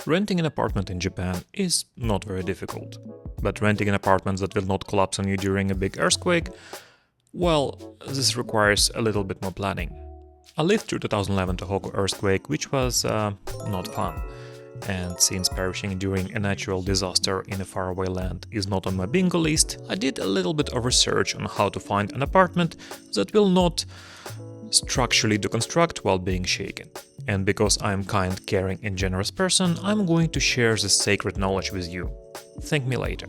Renting an apartment in Japan is not very difficult, but renting an apartment that will not collapse on you during a big earthquake, well, this requires a little bit more planning. I lived through 2011 Tohoku earthquake, which was not fun, and since perishing during a natural disaster in a faraway land is not on my bingo list, I did a little bit of research on how to find an apartment that will not structurally deconstruct while being shaken. And because I'm kind, caring and generous person, I'm going to share this sacred knowledge with you. Thank me later.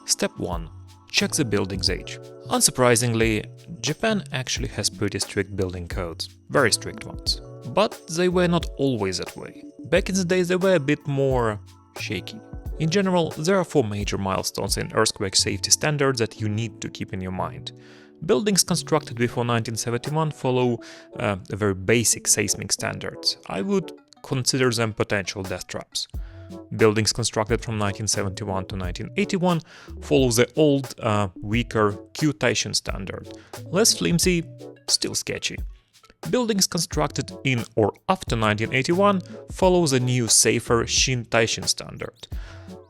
Step 1. Check the building's age. Unsurprisingly, Japan actually has pretty strict building codes, very strict ones. But they were not always that way. Back in the day they were a bit more shaky. In general, there are 4 major milestones in earthquake safety standards that you need to keep in your mind. Buildings constructed before 1971 follow very basic seismic standards. I would consider them potential death traps. Buildings constructed from 1971 to 1981 follow the old, weaker Q-Taishin standard. Less flimsy, still sketchy. Buildings constructed in or after 1981 follow the new, safer Shin-Taishin standard.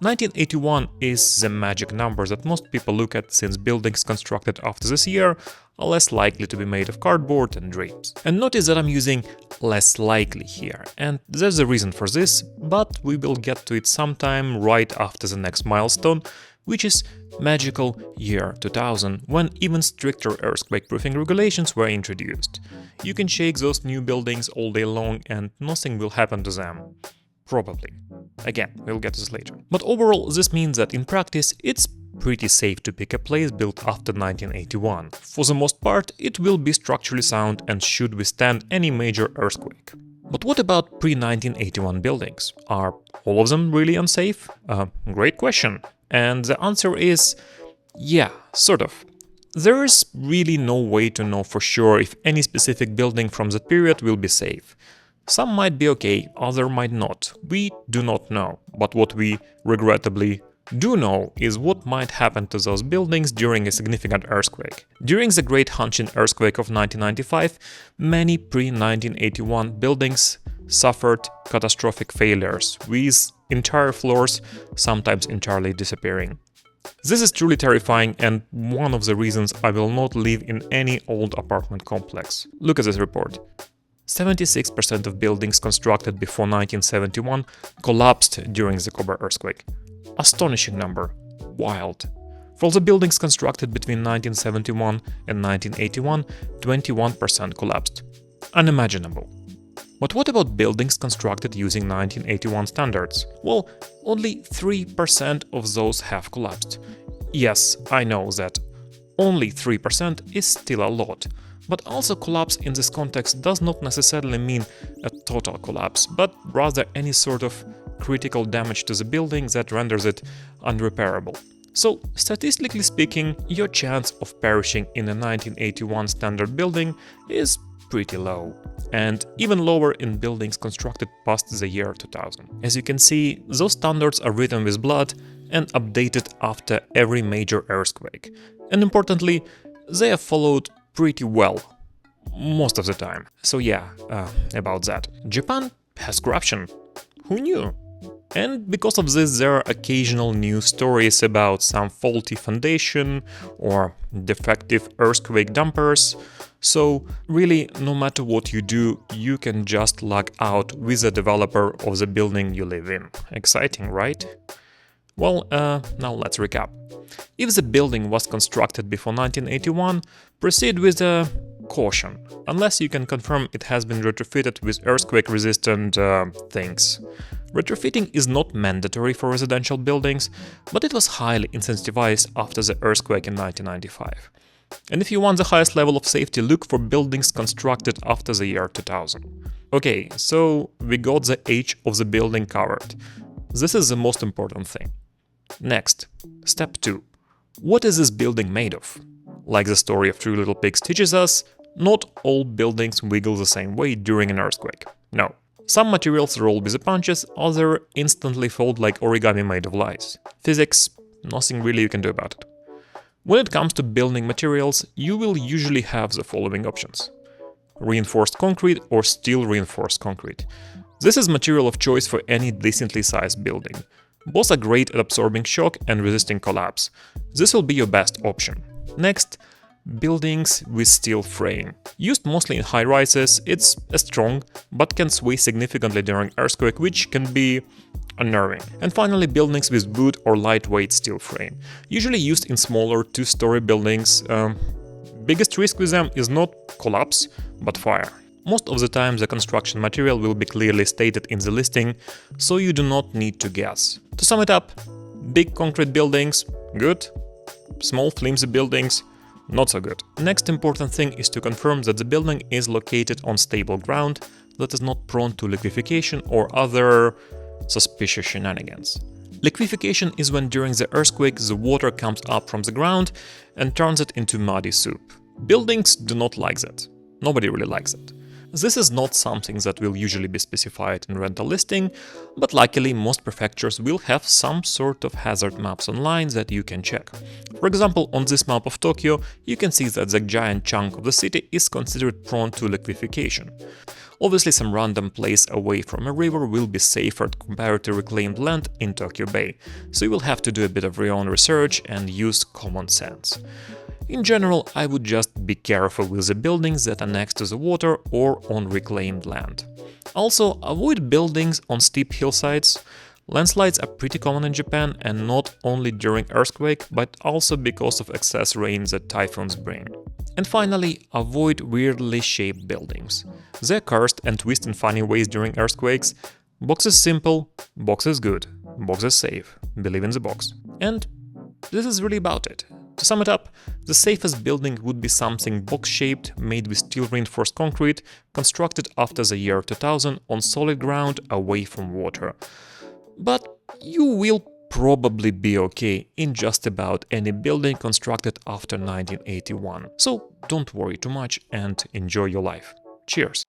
1981 is the magic number that most people look at, since buildings constructed after this year are less likely to be made of cardboard and drapes. And notice that I'm using less likely here, and there's a reason for this, but we will get to it sometime right after the next milestone, which is magical year 2000, when even stricter earthquake-proofing regulations were introduced. You can shake those new buildings all day long and nothing will happen to them. Probably. Again, we'll get to this later. But overall, this means that in practice, it's pretty safe to pick a place built after 1981. For the most part, it will be structurally sound and should withstand any major earthquake. But what about pre-1981 buildings? Are all of them really unsafe? Great question. And the answer is yeah, sort of. There is really no way to know for sure if any specific building from that period will be safe. Some might be okay, others might not. We do not know. But what we regrettably do know is what might happen to those buildings during a significant earthquake. During the Great Hanshin earthquake of 1995, many pre-1981 buildings suffered catastrophic failures, with entire floors sometimes entirely disappearing. This is truly terrifying and one of the reasons I will not live in any old apartment complex. Look at this report. 76% of buildings constructed before 1971 collapsed during the Kobe earthquake. Astonishing number. Wild. For the buildings constructed between 1971 and 1981, 21% collapsed. Unimaginable. But what about buildings constructed using 1981 standards? Well, only 3% of those have collapsed. Yes, I know that only 3% is still a lot. But also collapse in this context does not necessarily mean a total collapse, but rather any sort of critical damage to the building that renders it unrepairable. So, statistically speaking, your chance of perishing in a 1981 standard building is pretty low, and even lower in buildings constructed past the year 2000. As you can see, those standards are written with blood and updated after every major earthquake. And importantly, they are followed pretty well, most of the time. So yeah, about that. Japan has corruption. Who knew? And because of this, there are occasional news stories about some faulty foundation or defective earthquake dampers. So really, no matter what you do, you can just luck out with the developer of the building you live in. Exciting, right? Well, now let's recap. If the building was constructed before 1981, proceed with caution, unless you can confirm it has been retrofitted with earthquake-resistant things. Retrofitting is not mandatory for residential buildings, but it was highly incentivized after the earthquake in 1995. And if you want the highest level of safety, look for buildings constructed after the year 2000. Okay, so we got the age of the building covered. This is the most important thing. Next, step 2. What is this building made of? Like the story of Three Little Pigs teaches us, not all buildings wiggle the same way during an earthquake. No. Some materials roll with the punches, others instantly fold like origami made of lies. Physics, nothing really you can do about it. When it comes to building materials, you will usually have the following options. Reinforced concrete or steel reinforced concrete. This is material of choice for any decently sized building. Both are great at absorbing shock and resisting collapse. This will be your best option. Next, buildings with steel frame. Used mostly in high-rises, it's strong, but can sway significantly during earthquake, which can be unnerving. And finally, buildings with wood or lightweight steel frame. Usually used in smaller two-story buildings. Biggest risk with them is not collapse, but fire. Most of the time the construction material will be clearly stated in the listing, so you do not need to guess. To sum it up, big concrete buildings, good. Small flimsy buildings, not so good. Next important thing is to confirm that the building is located on stable ground that is not prone to liquefaction or other suspicious shenanigans. Liquefaction is when during the earthquake the water comes up from the ground and turns it into muddy soup. Buildings do not like that. Nobody really likes it. This is not something that will usually be specified in rental listing, but luckily most prefectures will have some sort of hazard maps online that you can check. For example, on this map of Tokyo, you can see that the giant chunk of the city is considered prone to liquefaction. Obviously, some random place away from a river will be safer compared to reclaimed land in Tokyo Bay, so you will have to do a bit of your own research and use common sense. In general, I would just be careful with the buildings that are next to the water or on reclaimed land. Also, avoid buildings on steep hillsides. Landslides are pretty common in Japan, and not only during earthquake, but also because of excess rain that typhoons bring. And finally, avoid weirdly shaped buildings. They're cursed and twist in funny ways during earthquakes. Box is simple, box is good, box is safe, believe in the box. And this is really about it. To sum it up, the safest building would be something box-shaped, made with steel-reinforced concrete, constructed after the year 2000 on solid ground away from water. But you will probably be okay in just about any building constructed after 1981. So don't worry too much and enjoy your life. Cheers!